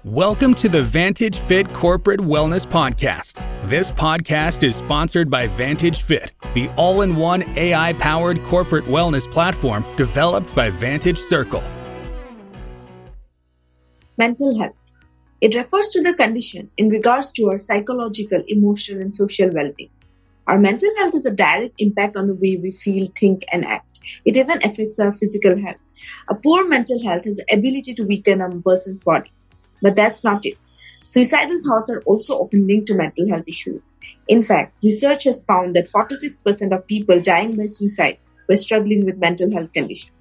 Welcome to the Vantage Fit Corporate Wellness Podcast. This podcast is sponsored by Vantage Fit, the all-in-one AI-powered corporate wellness platform developed by Vantage Circle. Mental health. It refers to the condition in regards to our psychological, emotional, and social well-being. Our mental health has a direct impact on the way we feel, think, and act. It even affects our physical health. A poor mental health has the ability to weaken a person's body. But that's not it. Suicidal thoughts are also often linked to mental health issues. In fact, research has found that 46% of people dying by suicide were struggling with mental health conditions.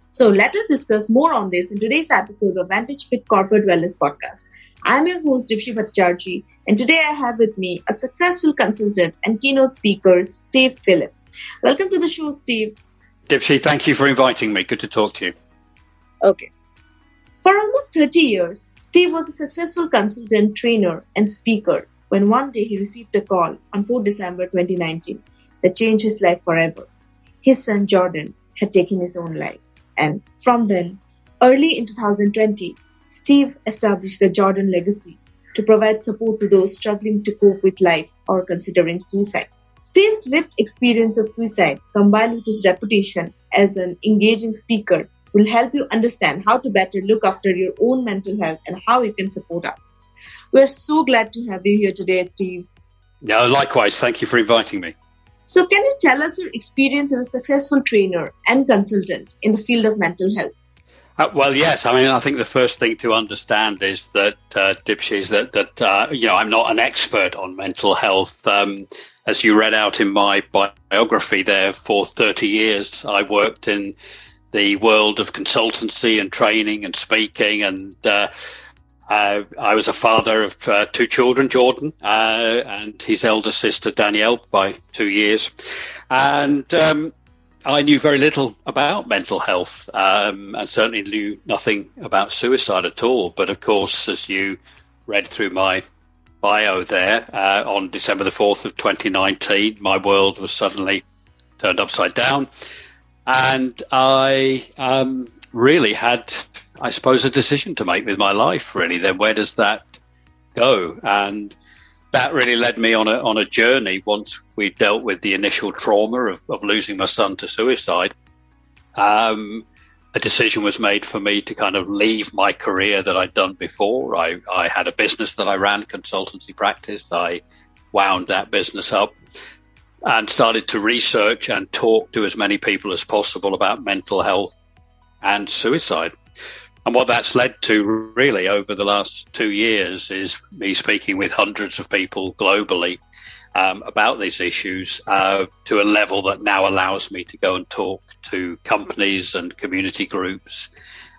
So let us discuss more on this in today's episode of Vantage Fit Corporate Wellness Podcast. I'm your host, Dipshi Bhattacharjee, and today I have with me a successful consultant and keynote speaker, Steve Phillip. Welcome to the show, Steve. Dipshi, thank you for inviting me. Good to talk to you. Okay. For almost 30 years, Steve was a successful consultant, trainer, and speaker when one day he received a call on 4 December 2019 that changed his life forever. His son Jordan had taken his own life. And from then, early in 2020, Steve established the Jordan Legacy to provide support to those struggling to cope with life or considering suicide. Steve's lived experience of suicide, combined with his reputation as an engaging speaker, will help you understand how to better look after your own mental health and how you can support others. We're so glad to have you here today, Steve. No, likewise. Thank you for inviting me. So can you tell us your experience as a successful trainer and consultant in the field of mental health? Well, yes. I think the first thing to understand is that, Dipshi, is that I'm not an expert on mental health. As you read out in my biography there, for 30 years, I worked in the world of consultancy and training and speaking, and I was a father of two children, Jordan and his elder sister Danielle, by 2 years, and I knew very little about mental health, and certainly knew nothing about suicide at all. But of course, as you read through my bio there, on December the 4th of 2019, my world was suddenly turned upside down. And I really had, I suppose, a decision to make with my life, really. Then where does that go? And that really led me on a journey once we dealt with the initial trauma of losing my son to suicide. A decision was made for me to kind of leave my career that I'd done before. I had a business that I ran, consultancy practice. I wound that business up and started to research and talk to as many people as possible about mental health and suicide. And what that's led to really over the last 2 years is me speaking with hundreds of people globally about these issues to a level that now allows me to go and talk to companies and community groups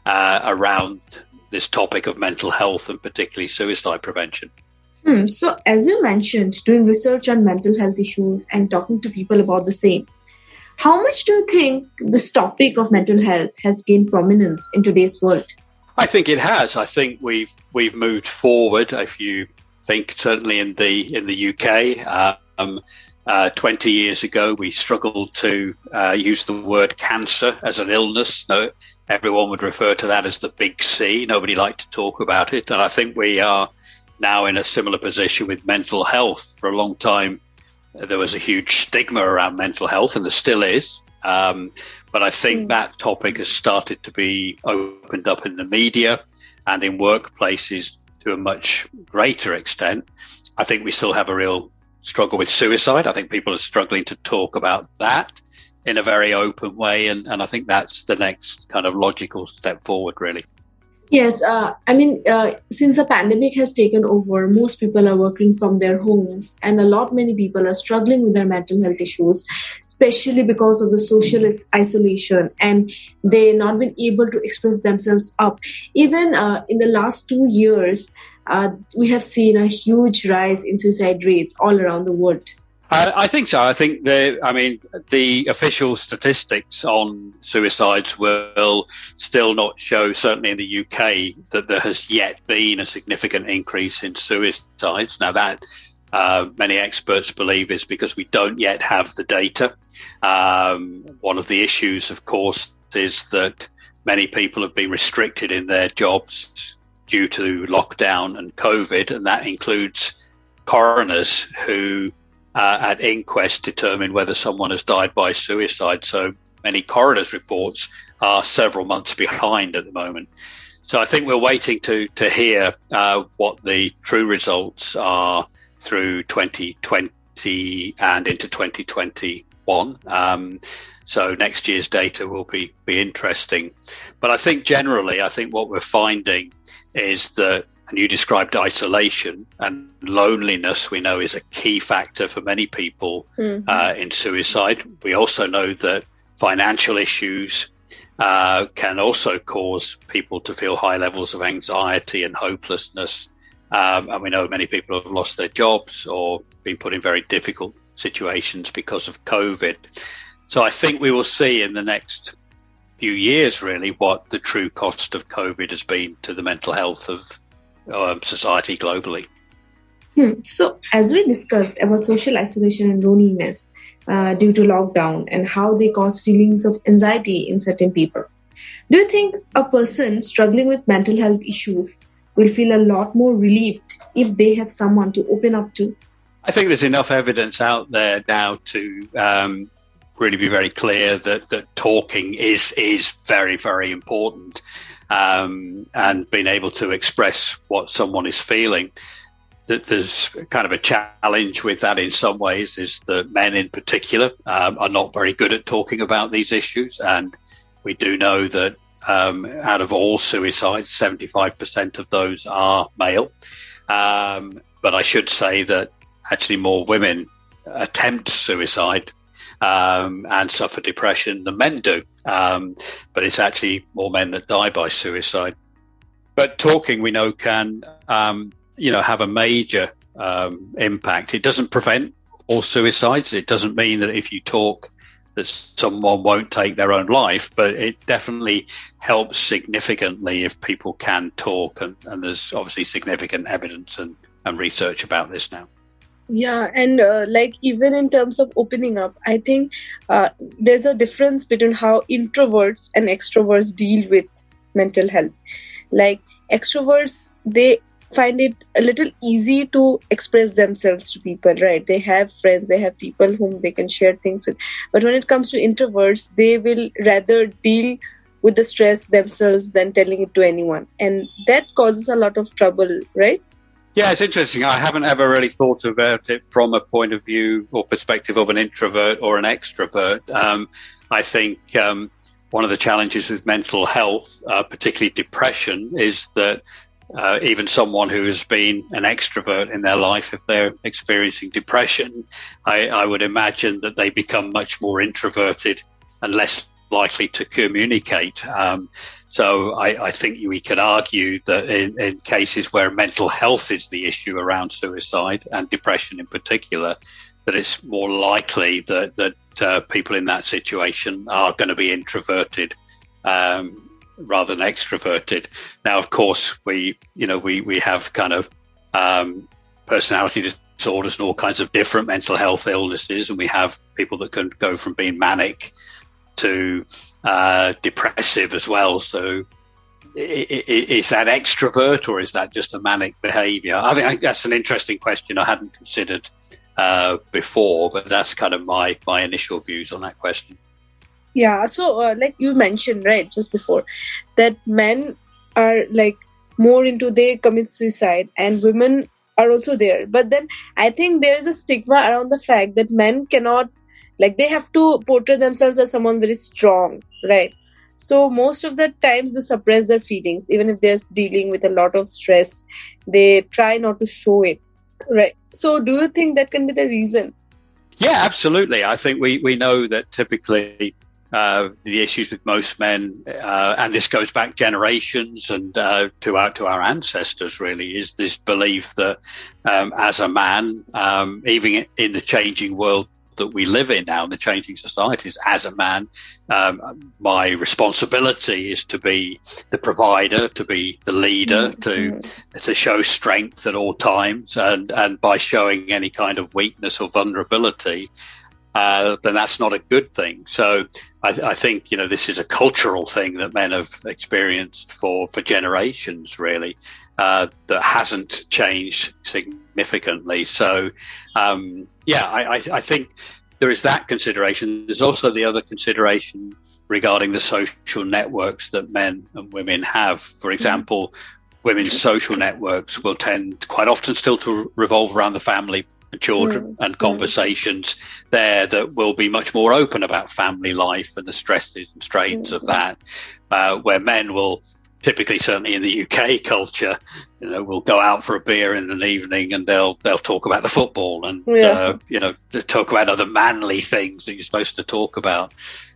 around this topic of mental health and particularly suicide prevention. So as you mentioned, doing research on mental health issues and talking to people about the same, how much do you think this topic of mental health has gained prominence in today's world? I think it has. I think we've moved forward. If you think certainly in the UK, 20 years ago, we struggled to use the word cancer as an illness. No, everyone would refer to that as the big C. Nobody liked to talk about it. And I think we are now in a similar position with mental health. For a long time, there was a huge stigma around mental health, and there still is. But I think that topic has started to be opened up in the media and in workplaces to a much greater extent. I think we still have a real struggle with suicide. I think people are struggling to talk about that in a very open way. And I think that's the next kind of logical step forward, really. Yes, since the pandemic has taken over, most people are working from their homes, and many people are struggling with their mental health issues, especially because of the social isolation, and they not been able to express themselves up. Even in the last 2 years, we have seen a huge rise in suicide rates all around the world. I think so. I think the official statistics on suicides will still not show, certainly in the UK, that there has yet been a significant increase in suicides. Now that many experts believe is because we don't yet have the data. One of the issues, of course, is that many people have been restricted in their jobs due to lockdown and COVID, and that includes coroners who at inquest determine whether someone has died by suicide. So many coroners' reports are several months behind at the moment. So I think we're waiting to hear what the true results are through 2020 and into 2021. So next year's data will be interesting. But I think generally, what we're finding is that, and you described isolation, and loneliness we know is a key factor for many people in suicide. We also know that financial issues can also cause people to feel high levels of anxiety and hopelessness. And we know many people have lost their jobs or been put in very difficult situations because of COVID. So I think we will see in the next few years really what the true cost of COVID has been to the mental health of society globally. So as we discussed about social isolation and loneliness due to lockdown and how they cause feelings of anxiety in certain people, do you think a person struggling with mental health issues will feel a lot more relieved if they have someone to open up to? I think there's enough evidence out there now to really be very clear that talking is very, very important, and being able to express what someone is feeling. That there's kind of a challenge with that in some ways is that men in particular are not very good at talking about these issues. And we do know that out of all suicides, 75% of those are male. But I should say that actually more women attempt suicide and suffer depression than men do. But it's actually more men that die by suicide. But talking, we know, can have a major impact. It doesn't prevent all suicides. It doesn't mean that if you talk that someone won't take their own life, but it definitely helps significantly if people can talk. And there's obviously significant evidence and research about this now. Yeah, and even in terms of opening up, I think there's a difference between how introverts and extroverts deal with mental health. Like extroverts, they find it a little easy to express themselves to people, right? They have friends, they have people whom they can share things with. But when it comes to introverts, they will rather deal with the stress themselves than telling it to anyone. And that causes a lot of trouble, right? Yeah, it's interesting. I haven't ever really thought about it from a point of view or perspective of an introvert or an extrovert. I think one of the challenges with mental health, particularly depression, is that even someone who has been an extrovert in their life, if they're experiencing depression, I would imagine that they become much more introverted and less likely to communicate. So I think we could argue that in cases where mental health is the issue around suicide and depression in particular, that it's more likely that people in that situation are going to be introverted rather than extroverted. Now, of course, we have kind of personality disorders and all kinds of different mental health illnesses, and we have people that can go from being manic to depressive as well. So is that extrovert or is that just a manic behavior? I think that's an interesting question I hadn't considered before, but that's kind of my initial views on that question. Yeah, so like you mentioned, right, just before, that men are like more into they commit suicide and women are also there. But then I think there is a stigma around the fact that men cannot, like they have to portray themselves as someone very strong, right? So most of the times they suppress their feelings, even if they're dealing with a lot of stress, they try not to show it, right? So do you think that can be the reason? Yeah, absolutely. I think we know that typically the issues with most men, and this goes back generations and to our ancestors really, is this belief that as a man, even in the changing world that we live in now, in the changing societies, as a man, my responsibility is to be the provider, to be the leader, to show strength at all times, and by showing any kind of weakness or vulnerability, then that's not a good thing. So I think, this is a cultural thing that men have experienced for generations, really, that hasn't changed significantly. So, I think there is that consideration. There's also the other consideration regarding the social networks that men and women have. For example, women's social networks will tend quite often still to revolve around the family and children and conversations there that will be much more open about family life and the stresses and strains of that, where men will typically, certainly in the UK culture, will go out for a beer in an evening and they'll talk about the football and talk about other manly things that you're supposed to talk about.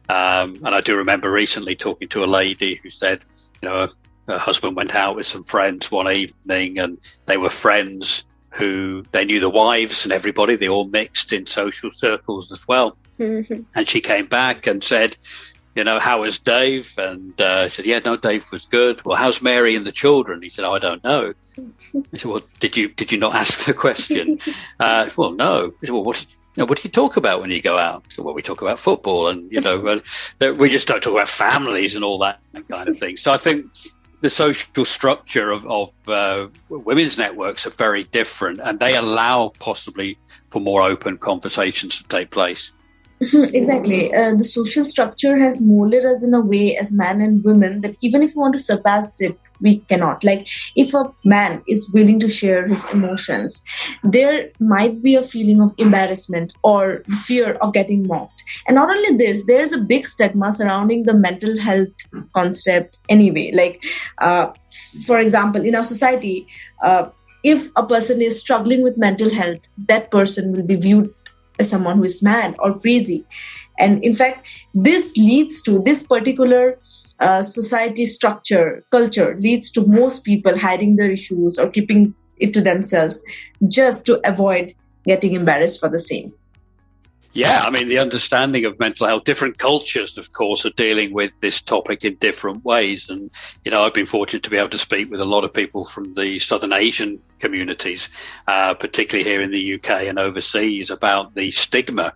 And I do remember recently talking to a lady who said, her husband went out with some friends one evening and they were friends who they knew the wives and everybody. They all mixed in social circles as well. And she came back and said, how was Dave? And said, Dave was good. Well, how's Mary and the children? He said, I don't know. I said, well, did you not ask the question? Well, no. He said, well, what do you talk about when you go out? So, well, we talk about football and, we just don't talk about families and all that kind of thing. So I think the social structure of women's networks are very different, and they allow possibly for more open conversations to take place. Exactly. The social structure has molded us in a way as men and women that even if we want to surpass it, we cannot. Like, if a man is willing to share his emotions, there might be a feeling of embarrassment or the fear of getting mocked. And not only this, there is a big stigma surrounding the mental health concept anyway. Like, for example, in our society, if a person is struggling with mental health, that person will be viewed as someone who is mad or crazy. And in fact, this particular society structure, culture leads to most people hiding their issues or keeping it to themselves just to avoid getting embarrassed for the same. Yeah, I mean, the understanding of mental health, different cultures, of course, are dealing with this topic in different ways. And, I've been fortunate to be able to speak with a lot of people from the Southern Asian communities, particularly here in the UK and overseas, about the stigma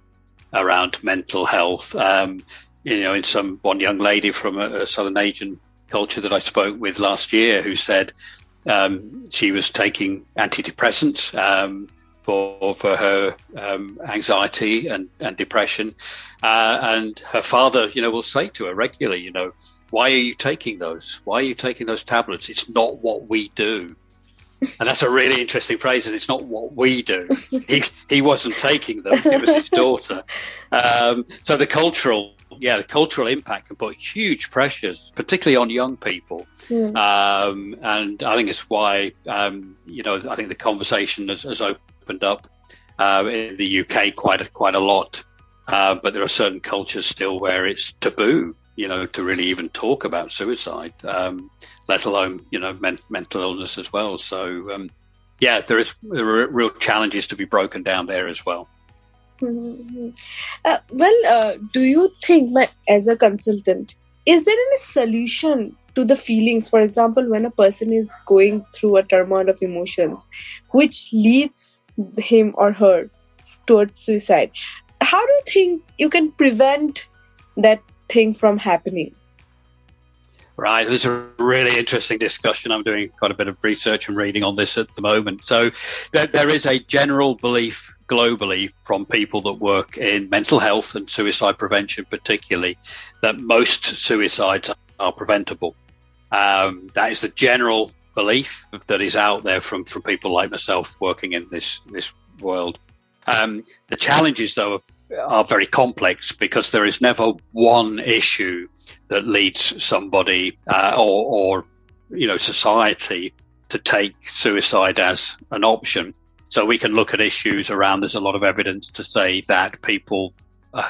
around mental health. One young lady from a Southern Asian culture that I spoke with last year who said she was taking antidepressants for her anxiety and depression. And her father, will say to her regularly, why are you taking those? Why are you taking those tablets? It's not what we do. And that's a really interesting phrase, and it's not what we do. He wasn't taking them, it was his daughter. So the cultural impact can put huge pressures, particularly on young people. And I think it's why, I think the conversation has opened up in the UK quite a lot. But there are certain cultures still where it's taboo, to really even talk about suicide, let alone, mental illness as well. So, there are real challenges to be broken down there as well. Do you think, as a consultant, is there any solution to the feelings? For example, when a person is going through a turmoil of emotions, which leads him or her towards suicide, how do you think you can prevent that thing from happening? Right, this is a really interesting discussion. I'm doing quite a bit of research and reading on this at the moment. So there is a general belief globally from people that work in mental health and suicide prevention particularly, that most suicides are preventable. That is the general belief that is out there from people like myself working in this world. The challenges, though, are very complex because there is never one issue that leads somebody or society to take suicide as an option. So we can look at issues around, there's a lot of evidence to say that people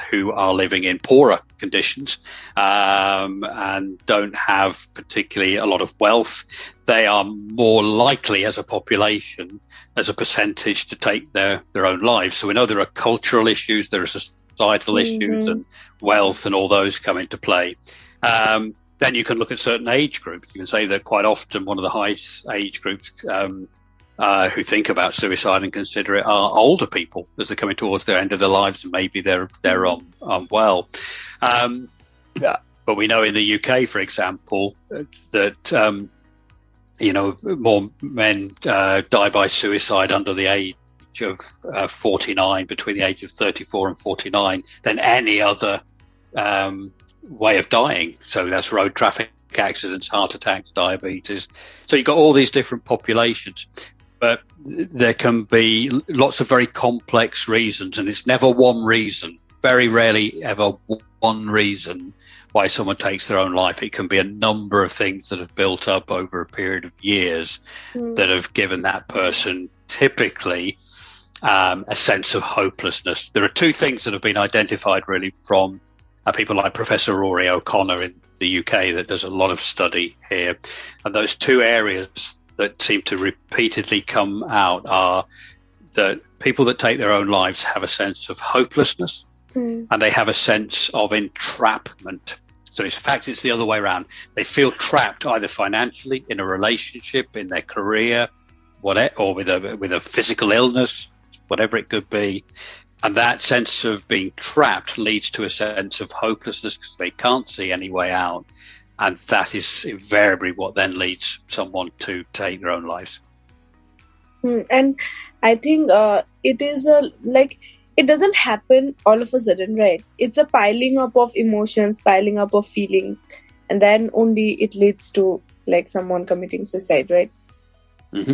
who are living in poorer conditions and don't have particularly a lot of wealth, they are more likely as a population, as a percentage, to take their own lives. So we know there are cultural issues, there are societal issues, and wealth and all those come into play. Then you can look at certain age groups. You can say that quite often one of the highest age groups who think about suicide and consider it are older people as they're coming towards their end of their lives, and maybe they're unwell. But we know in the UK, for example, that more men die by suicide under the age of 49, between the age of 34 and 49, than any other way of dying. So that's road traffic accidents, heart attacks, diabetes. So you've got all these different populations. But there can be lots of very complex reasons, and it's never one reason, very rarely ever one reason why someone takes their own life. It can be a number of things that have built up over a period of years that have given that person typically a sense of hopelessness. There are two things that have been identified really from people like Professor Rory O'Connor in the UK that does a lot of study here. And those two areas that seem to repeatedly come out are that people that take their own lives have a sense of hopelessness and they have a sense of entrapment. So in fact, it's the other way around. They feel trapped either financially, in a relationship, in their career, or with a physical illness, whatever it could be. And that sense of being trapped leads to a sense of hopelessness because they can't see any way out. And that is invariably what then leads someone to take their own lives. And I think it is it doesn't happen all of a sudden, right? It's a piling up of emotions, piling up of feelings, and then only it leads to someone committing suicide, right? Mm-hmm.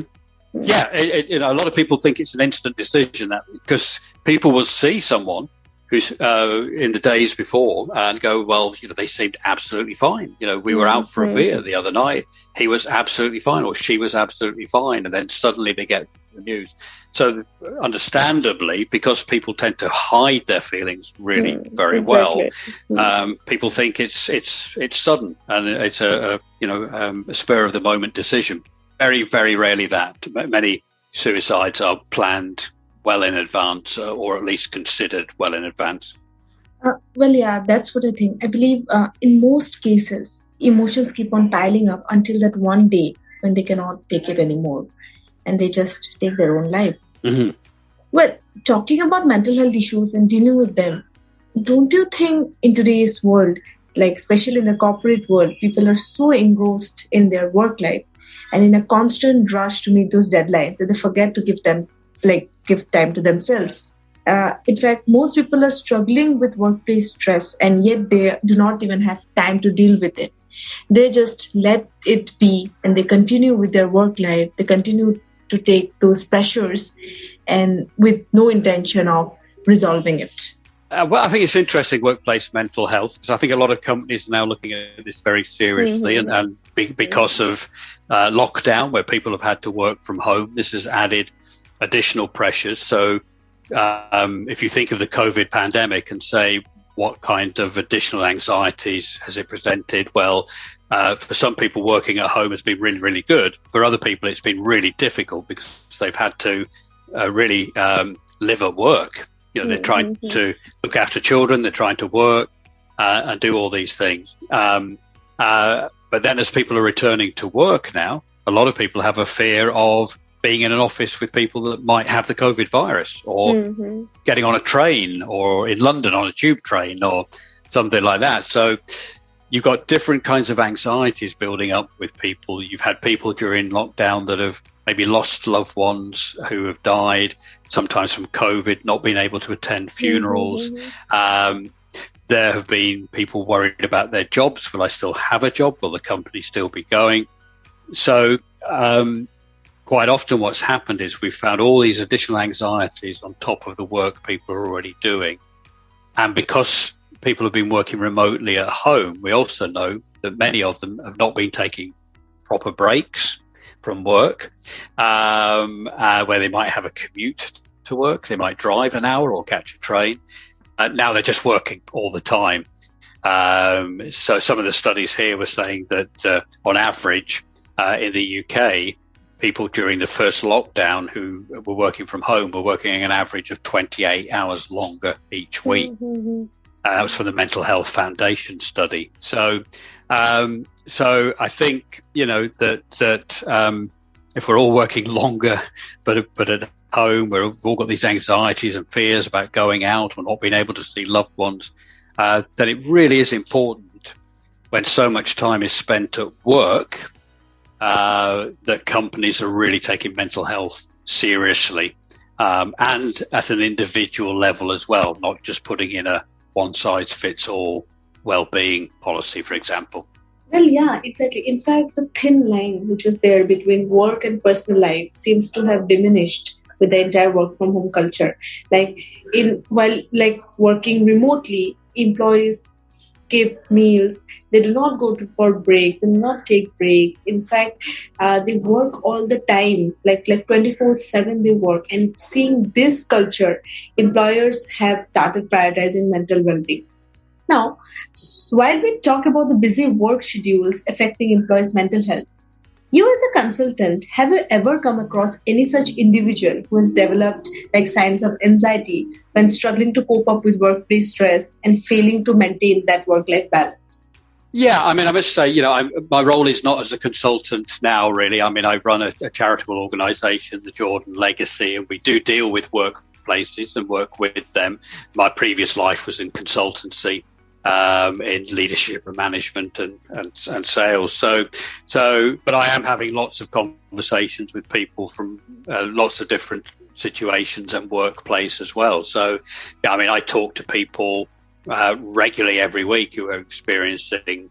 Yeah, a lot of people think it's an instant decision, that because people will see someone who's in the days before and go, well, they seemed absolutely fine. We were out for a beer the other night. He was absolutely fine, or she was absolutely fine. And then suddenly they get the news. So understandably, because people tend to hide their feelings really very well, people think it's sudden and it's a spur of the moment decision. Very, very rarely that. Many suicides are planned well in advance, or at least considered well in advance. Well, yeah, that's what I think. I believe in most cases, emotions keep on piling up until that one day when they cannot take it anymore and they just take their own life. Mm-hmm. Well, talking about mental health issues and dealing with them, don't you think in today's world, especially in the corporate world, people are so engrossed in their work life and in a constant rush to meet those deadlines that they forget to give time to themselves. In fact, most people are struggling with workplace stress, and yet they do not even have time to deal with it. They just let it be, and they continue with their work life. They continue to take those pressures, and with no intention of resolving it. Well, I think it's interesting, workplace mental health, because I think a lot of companies are now looking at this very seriously, and because of lockdown, where people have had to work from home, this has added additional pressures. So if you think of the COVID pandemic and say, what kind of additional anxieties has it presented? Well, for some people, working at home has been really, really good. For other people, it's been really difficult because they've had to really live at work. They're trying to look after children, they're trying to work and do all these things. But then as people are returning to work now, a lot of people have a fear of being in an office with people that might have the COVID virus, or getting on a train, or in London on a tube train, or something like that. So you've got different kinds of anxieties building up with people. You've had people during lockdown that have maybe lost loved ones who have died, sometimes from COVID, not being able to attend funerals. There have been people worried about their jobs. Will I still have a job? Will the company still be going? So quite often what's happened is we've found all these additional anxieties on top of the work people are already doing. And because people have been working remotely at home, we also know that many of them have not been taking proper breaks from work, where they might have a commute to work. They might drive an hour or catch a train. Now they're just working all the time. So some of the studies here were saying that on average in the UK, people during the first lockdown who were working from home were working an average of 28 hours longer each week. That was from the Mental Health Foundation study. So I think, that if we're all working longer, but at home, we've all got these anxieties and fears about going out or not being able to see loved ones, that it really is important when so much time is spent at work that companies are really taking mental health seriously, and at an individual level as well, not just putting in a one-size-fits-all well-being policy, for example. Well, yeah, exactly. In fact, the thin line which was there between work and personal life seems to have diminished with the entire work from home culture. While working remotely, employees skip meals, they do not go for break, they do not take breaks. In fact, they work all the time, like 24/7 they work. And seeing this culture, employers have started prioritizing mental well-being. Now, while we talk about the busy work schedules affecting employees' mental health, you as a consultant, have you ever come across any such individual who has developed signs of anxiety when struggling to cope up with workplace stress and failing to maintain that work-life balance? Yeah, I must say, my role is not as a consultant now, really. I run a charitable organisation, the Jordan Legacy, and we do deal with workplaces and work with them. My previous life was in consultancy, in leadership and management and sales. But I am having lots of conversations with people from lots of different situations and workplace as well. So, I talk to people regularly every week who are experiencing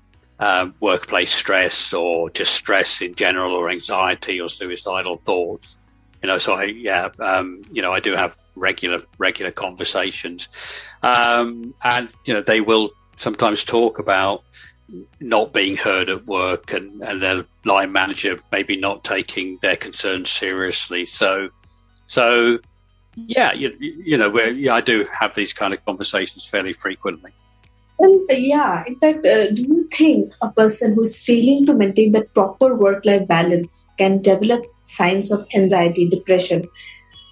workplace stress or just stress in general, or anxiety or suicidal thoughts. I do have regular conversations, and they will sometimes talk about not being heard at work and their line manager maybe not taking their concerns seriously. So I do have these kind of conversations fairly frequently. Well, in fact, do you think a person who is failing to maintain that proper work-life balance can develop signs of anxiety, depression,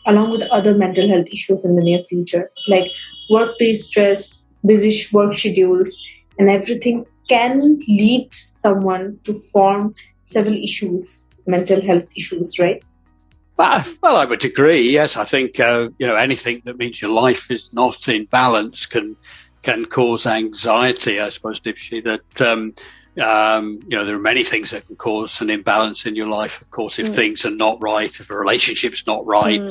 along with other mental health issues in the near future? Like workplace stress, busy work schedules, and everything can lead someone to form several issues, mental health issues, right? Well, I would agree. Yes, I think anything that means your life is not in balance can cause anxiety. I suppose, Dipshi, that there are many things that can cause an imbalance in your life. Of course, if things are not right, if a relationship's not right,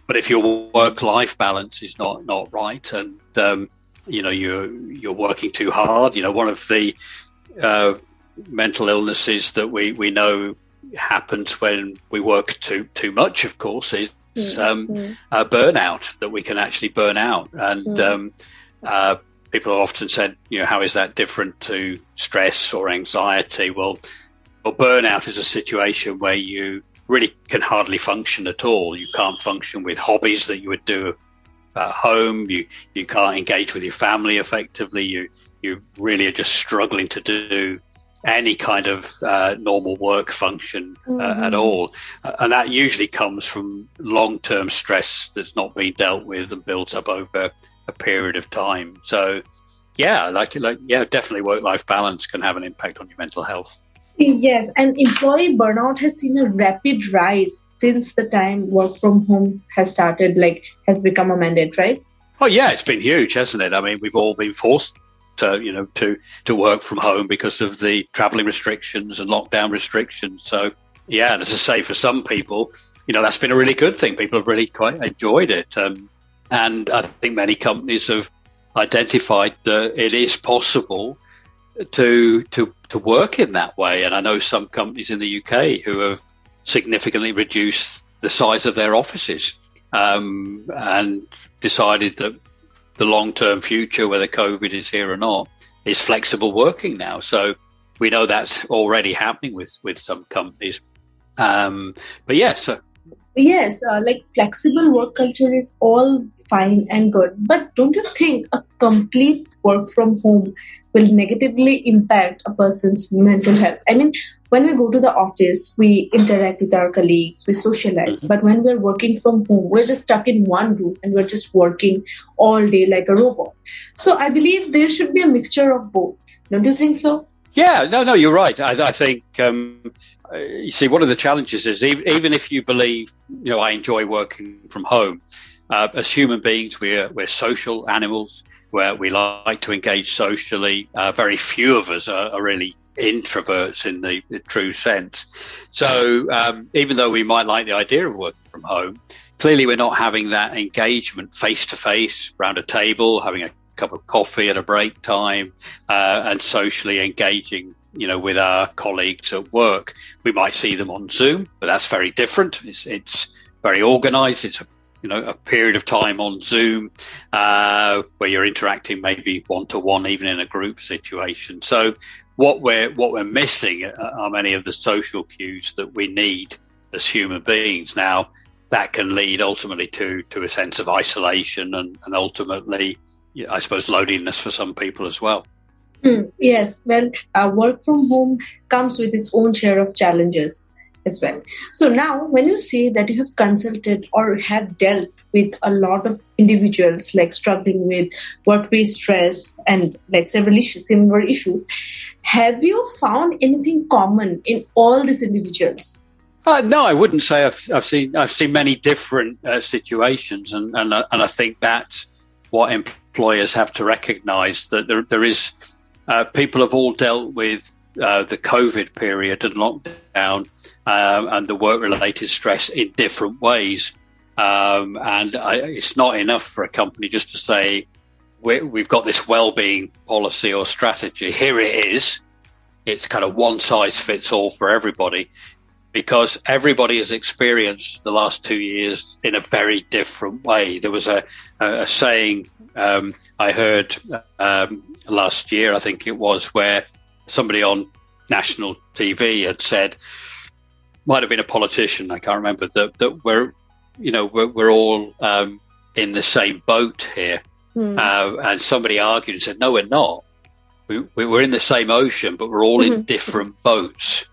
but if your work-life balance is not right, and you're working too hard. One of the mental illnesses that we know happens when we work too much, of course, is burnout, that we can actually burn out. And people have often said, how is that different to stress or anxiety? Well, burnout is a situation where you really can hardly function at all. You can't function with hobbies that you would do at home. You can't engage with your family effectively. You really are just struggling to do any kind of normal work function at all. And that usually comes from long-term stress that's not being dealt with and built up over a period of time. So, definitely work-life balance can have an impact on your mental health. Yes, and employee burnout has seen a rapid rise since the time work from home has started, has become a mandate, right? Oh, yeah, it's been huge, hasn't it? We've all been forced to work from home because of the traveling restrictions and lockdown restrictions. So, yeah, and as I say, for some people, that's been a really good thing. People have really quite enjoyed it. And I think many companies have identified that it is possible to work in that way. And I know some companies in the UK who have significantly reduced the size of their offices and decided that the long-term future, whether COVID is here or not, is flexible working now. So we know that's already happening with some companies. But yes. Yes, flexible work culture is all fine and good. But don't you think a complete work from home will negatively impact a person's mental health? When we go to the office, we interact with our colleagues, we socialize. But when we're working from home, we're just stuck in one room and we're just working all day like a robot. So I believe there should be a mixture of both. Don't you think so? Yeah, no, you're right. I think you see, one of the challenges is even if you believe, I enjoy working from home, as human beings, we're social animals where we like to engage socially. Very few of us are really introverts in the true sense. So even though we might like the idea of working from home, clearly we're not having that engagement face to face around a table, having a cup of coffee at a break time, and socially engaging, with our colleagues at work. We might see them on Zoom, but that's very different. It's very organized. It's a period of time on Zoom where you're interacting maybe one-to-one, even in a group situation. So what we're missing are many of the social cues that we need as human beings. Now, that can lead ultimately to a sense of isolation and ultimately, I suppose, loneliness for some people as well. Yes, well, work from home comes with its own share of challenges as well. So now, when you say that you have consulted or have dealt with a lot of individuals like struggling with workplace stress and like similar issues, have you found anything common in all these individuals? No, I wouldn't say I've seen many different situations, and I think that's what employers have to recognise, that there is people have all dealt with the COVID period and lockdown and the work-related stress in different ways, it's not enough for a company just to say we've got this well-being policy or strategy. Here it is. It's kind of one size fits all for everybody, because everybody has experienced the last 2 years in a very different way. There was a saying I heard last year, I think it was, where somebody on national TV had said, might have been a politician, I can't remember, that we're all in the same boat here. And somebody argued and said, no, we're not. We're in the same ocean, but we're all in different boats.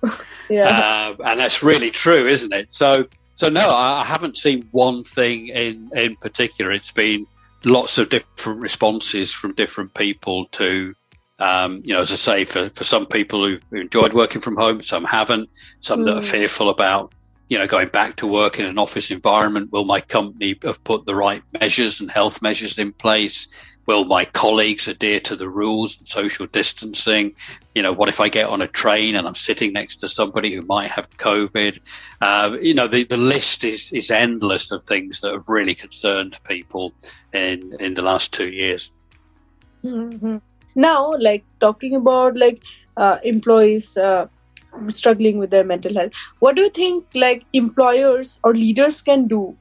Yeah. And that's really true, isn't it? So no, I haven't seen one thing in particular. It's been lots of different responses from different people to, as I say, for some people who've enjoyed working from home, some haven't, some that are fearful about, going back to work in an office environment. Will my company have put the right measures and health measures in place? Will my colleagues adhere to the rules and social distancing? What if I get on a train and I'm sitting next to somebody who might have COVID? The list is endless of things that have really concerned people in the last 2 years. Mm-hmm. Now, talking about employees struggling with their mental health, what do you think employers or leaders can do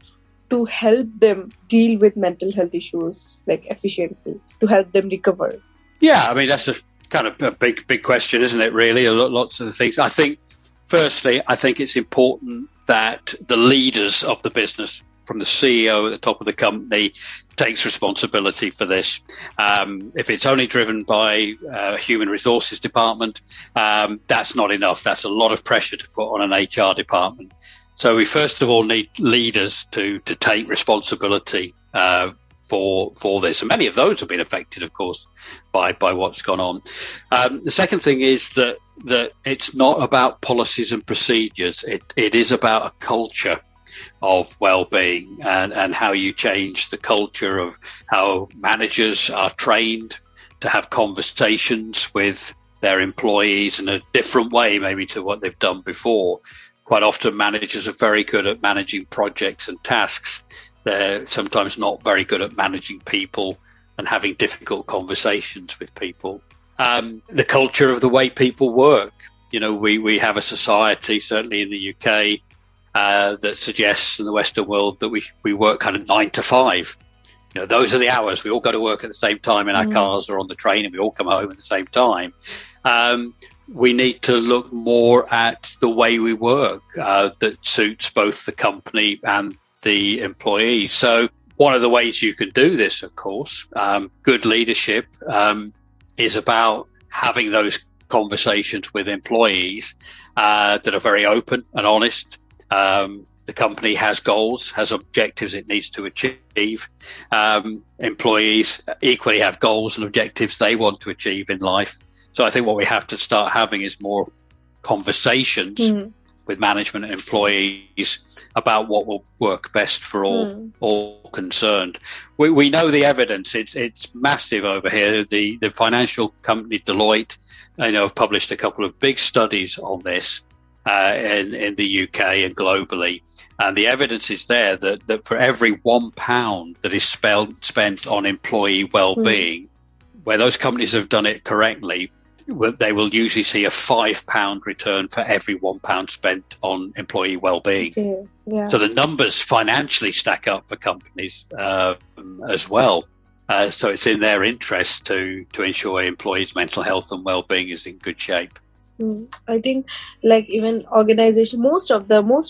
to help them deal with mental health issues efficiently, to help them recover? Yeah, I mean, that's a kind of a big question, isn't it, really? Lots of the things. I think, firstly, it's important that the leaders of the business, from the CEO at the top of the company, takes responsibility for this. If it's only driven by human resources department, that's not enough. That's a lot of pressure to put on an HR department. So we first of all need leaders to take responsibility for this, and many of those have been affected, of course, by what's gone on. The second thing is that it's not about policies and procedures. It is about a culture of well-being and how you change the culture of how managers are trained to have conversations with their employees in a different way, maybe to what they've done before. Quite often managers are very good at managing projects and tasks. They're sometimes not very good at managing people and having difficult conversations with people. The culture of the way people work. We have a society, certainly in the UK, that suggests in the Western world that we work kind of 9 to 5. Those are the hours. We all go to work at the same time in our cars or on the train, and we all come home at the same time. We need to look more at the way we work that suits both the company and the employees. So one of the ways you can do this, of course, good leadership is about having those conversations with employees that are very open and honest. The company has goals, has objectives it needs to achieve. Employees equally have goals and objectives they want to achieve in life. So I think what we have to start having is more conversations with management and employees about what will work best for all concerned. We know the evidence; it's massive over here. The financial company Deloitte, I know, have published a couple of big studies on this in the UK and globally, and the evidence is there that for every £1 that is spent on employee well-being, where those companies have done it correctly, they will usually see a £5 return for every £1 spent on employee well-being. Okay. Yeah. So the numbers financially stack up for companies as well. So it's in their interest to ensure employees' mental health and well-being is in good shape. I think, like, even organization, most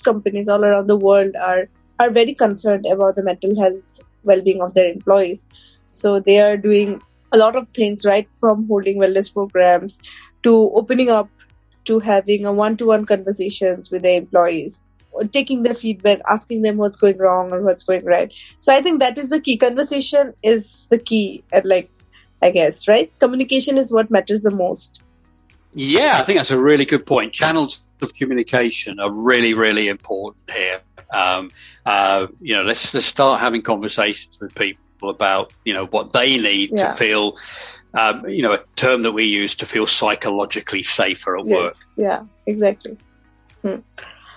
companies all around the world are very concerned about the mental health well-being of their employees. So they are doing a lot of things, right from holding wellness programs to opening up to having a one-to-one conversations with their employees, or taking their feedback, asking them what's going wrong or what's going right. So I think that is the key. Conversation is the key, I guess, right? Communication is what matters the most. Yeah, I think that's a really good point. Channels of communication are really, really important here. Let's start having conversations with people about, what they need to feel, a term that we use, to feel psychologically safer at work. Yeah, exactly.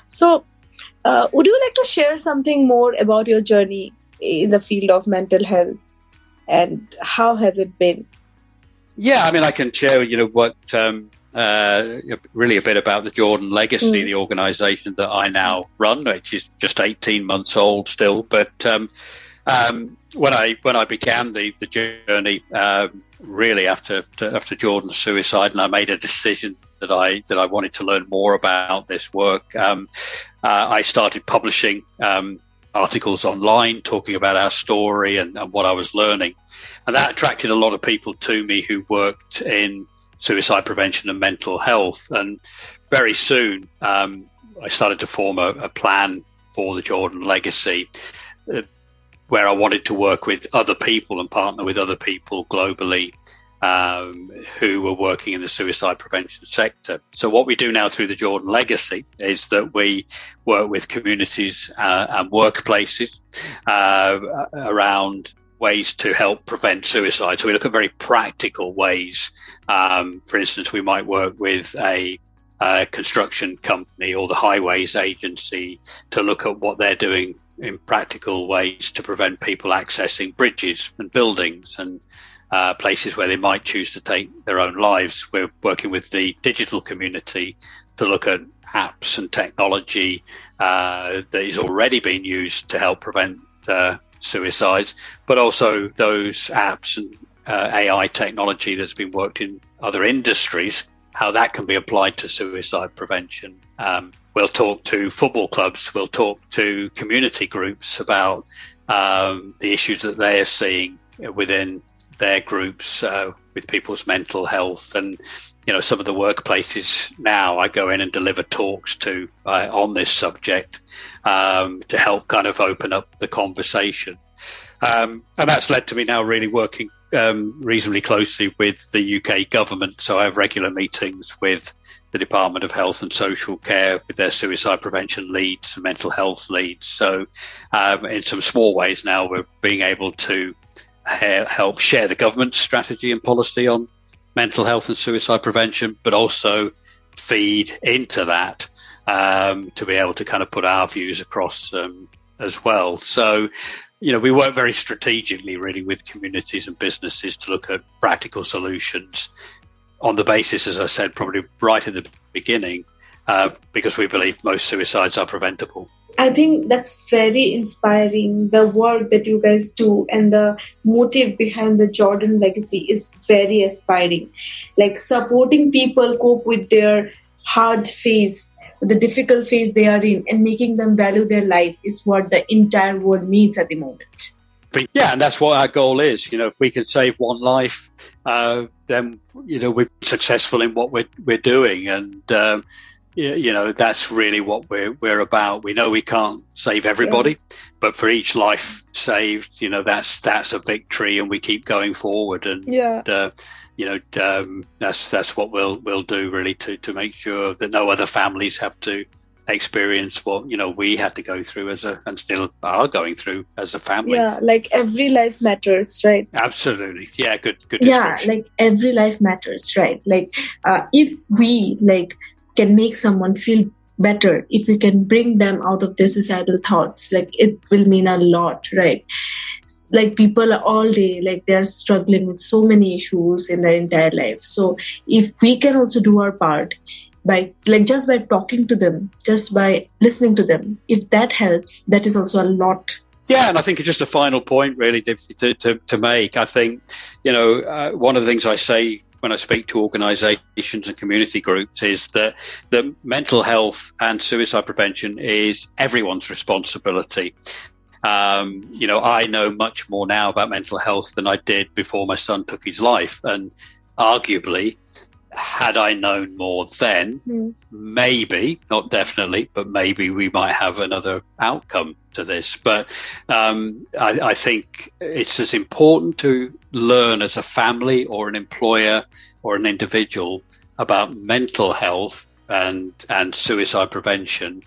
So, would you like to share something more about your journey in the field of mental health, and how has it been? Yeah, I mean, I can share, what really a bit about the Jordan Legacy, the organisation that I now run, which is just 18 months old still. But when I began the journey, really after Jordan's suicide, and I made a decision that I wanted to learn more about this work, I started publishing articles online talking about our story and what I was learning, and that attracted a lot of people to me who worked in suicide prevention and mental health. And very soon I started to form a plan for the Jordan Legacy, where I wanted to work with other people and partner with other people globally who were working in the suicide prevention sector. So what we do now through the Jordan Legacy is that we work with communities and workplaces around ways to help prevent suicide. So we look at very practical ways. For instance, we might work with a construction company or the highways agency to look at what they're doing in practical ways to prevent people accessing bridges and buildings and places where they might choose to take their own lives. We're working with the digital community to look at apps and technology that is already being used to help prevent suicides, but also those apps and AI technology that's been worked in other industries, how that can be applied to suicide prevention. We'll talk to football clubs, we'll talk to community groups about the issues that they are seeing within their groups with people's mental health. And some of the workplaces now I go in and deliver talks to on this subject to help kind of open up the conversation. And that's led to me now really working reasonably closely with the UK government. So I have regular meetings with the Department of Health and Social Care, with their suicide prevention leads and mental health leads. So in some small ways now, we're being able to help share the government's strategy and policy on mental health and suicide prevention, but also feed into that to be able to kind of put our views across as well. So, we work very strategically really with communities and businesses to look at practical solutions on the basis, as I said, probably right at the beginning, because we believe most suicides are preventable. I think that's very inspiring. The work that you guys do and the motive behind the Jordan Legacy is very aspiring. Like supporting people cope with their hard phase, the difficult phase they are in, and making them value their life is what the entire world needs at the moment. But yeah, and that's what our goal is. If we can save one life, then we're successful in what we're doing, and that's really what we're about. We know we can't save everybody, but for each life saved, that's a victory, and we keep going forward. And that's what we'll do really to make sure that no other families have to experience what we had to go through and still are going through as a family. Yeah, like every life matters, right? Absolutely. Yeah, good Yeah, description. like every life matters, right? Like if we can make someone feel better, if we can bring them out of their suicidal thoughts, it will mean a lot, right? Like people all day, they're struggling with so many issues in their entire life. So if we can also do our part by just by talking to them, just by listening to them, if that helps, that is also a lot. Yeah, and I think just a final point really to make. I think, one of the things I say when I speak to organisations and community groups is that the mental health and suicide prevention is everyone's responsibility. I know much more now about mental health than I did before my son took his life, and arguably, had I known more then, maybe, not definitely, but maybe we might have another outcome to this. But I think it's as important to learn as a family or an employer or an individual about mental health and suicide prevention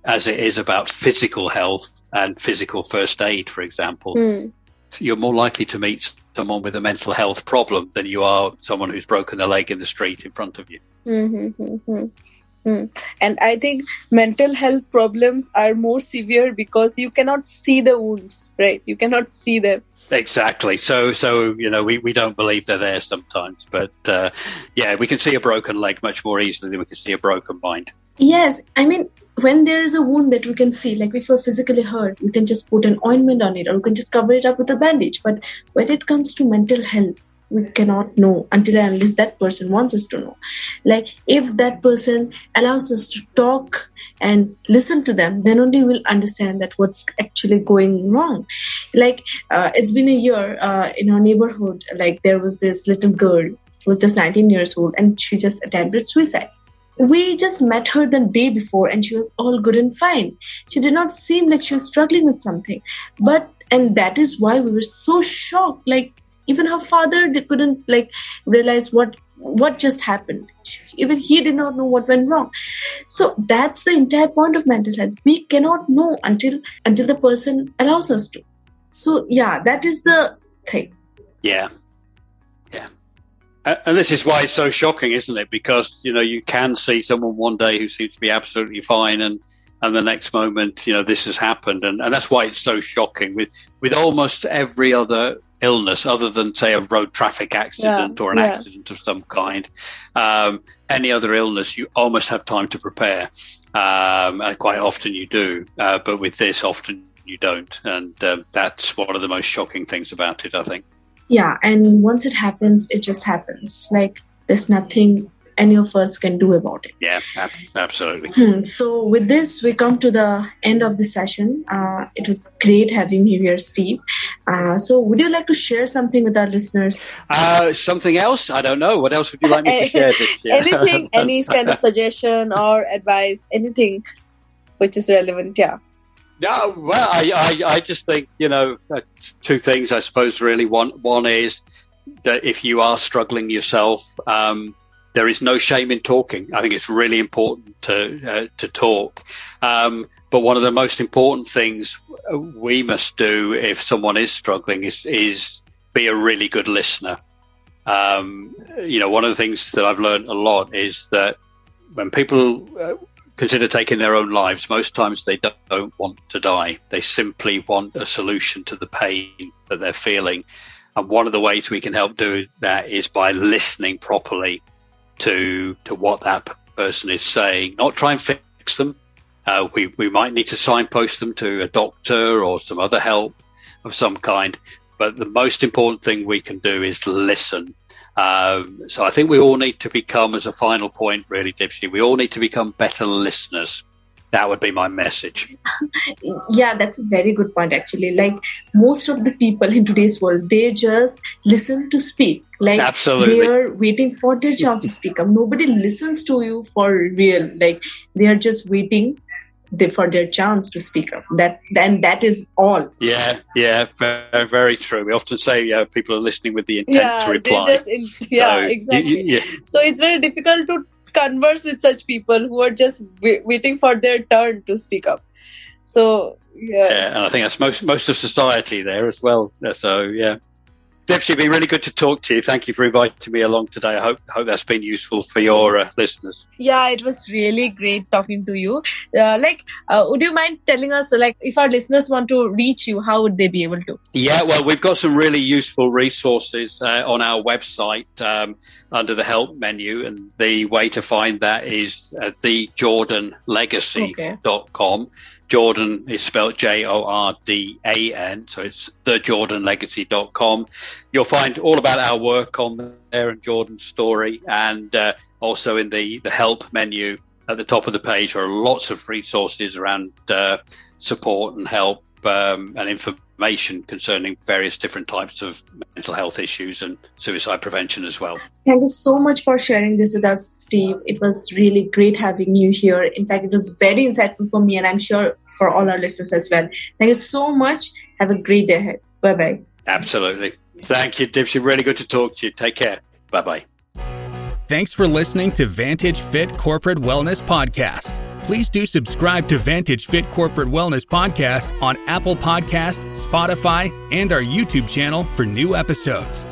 as it is about physical health and physical first aid, for example. You're more likely to meet someone with a mental health problem than you are someone who's broken their leg in the street in front of you. And I think mental health problems are more severe because you cannot see the wounds, right? You cannot see them. Exactly. So we don't believe they're there sometimes. But we can see a broken leg much more easily than we can see a broken mind. Yes. I mean, when there is a wound that we can see, if we're physically hurt, we can just put an ointment on it or we can just cover it up with a bandage. But when it comes to mental health, we cannot know until and unless that person wants us to know. If that person allows us to talk and listen to them, then only we'll understand that what's actually going wrong. It's been a year in our neighborhood, there was this little girl who was just 19 years old and she just attempted suicide. We just met her the day before and she was all good and fine. She did not seem like she was struggling with something. And that is why we were so shocked. Even her father couldn't realize what just happened. Even he did not know what went wrong. So that's the entire point of mental health. We cannot know until the person allows us to. So yeah, that is the thing. Yeah. And this is why it's so shocking, isn't it? Because, you can see someone one day who seems to be absolutely fine and the next moment, this has happened. And that's why it's so shocking with almost every other illness other than, say, a road traffic accident or an accident of some kind. Any other illness, you almost have time to prepare. And quite often you do. But with this, often you don't. And that's one of the most shocking things about it, I think. Yeah, and once it happens, it just happens. There's nothing any of us can do about it. Yeah, absolutely. So with this, we come to the end of the session. It was great having you here, Steve. So would you like to share something with our listeners? Something else? I don't know. What else would you like me to share? Anything, any kind of suggestion or advice, anything which is relevant, yeah. Yeah, well, I just think, two things, I suppose, really. One is that if you are struggling yourself, there is no shame in talking. I think it's really important to talk. But one of the most important things we must do if someone is struggling is be a really good listener. One of the things that I've learned a lot is that when people consider taking their own lives, most times they don't want to die. They simply want a solution to the pain that they're feeling. And one of the ways we can help do that is by listening properly to what that person is saying. Not try and fix them. We might need to signpost them to a doctor or some other help of some kind. But the most important thing we can do is listen. So I think we all need to become, as a final point, really, Dipsy, we all need to become better listeners. That would be my message. Yeah, that's a very good point, actually. Most of the people in today's world, they just listen to speak. Absolutely. They are waiting for their chance to speak up. Nobody listens to you for real. They are just waiting for their chance to speak up. That is all. Yeah, very, very true. We often say people are listening with the intent to reply. Exactly. So it's very difficult to converse with such people who are just waiting for their turn to speak up. So, yeah. And I think that's most of society there as well. So, yeah. Dipsy, it's been really good to talk to you. Thank you for inviting me along today. I hope that's been useful for your listeners. Yeah, it was really great talking to you. Would you mind telling us, if our listeners want to reach you, how would they be able to? Yeah, well, we've got some really useful resources on our website under the help menu. And the way to find that is thejordanlegacy.com. Okay. Jordan is spelled Jordan, so it's thejordanlegacy.com. You'll find all about our work on there and Jordan's story, and also in the help menu at the top of the page are lots of resources around support and help and information concerning various different types of mental health issues and suicide prevention as well. Thank you so much for sharing this with us, Steve. It was really great having you here. In fact, it was very insightful for me, and I'm sure for all our listeners as well. Thank you so much. Have a great day ahead. Bye-bye. Absolutely. Thank you, Dipsy. Really good to talk to you. Take care. Bye-bye. Thanks for listening to Vantage Fit Corporate Wellness Podcast. Please do subscribe to Vantage Fit Corporate Wellness Podcast on Apple Podcasts, Spotify, and our YouTube channel for new episodes.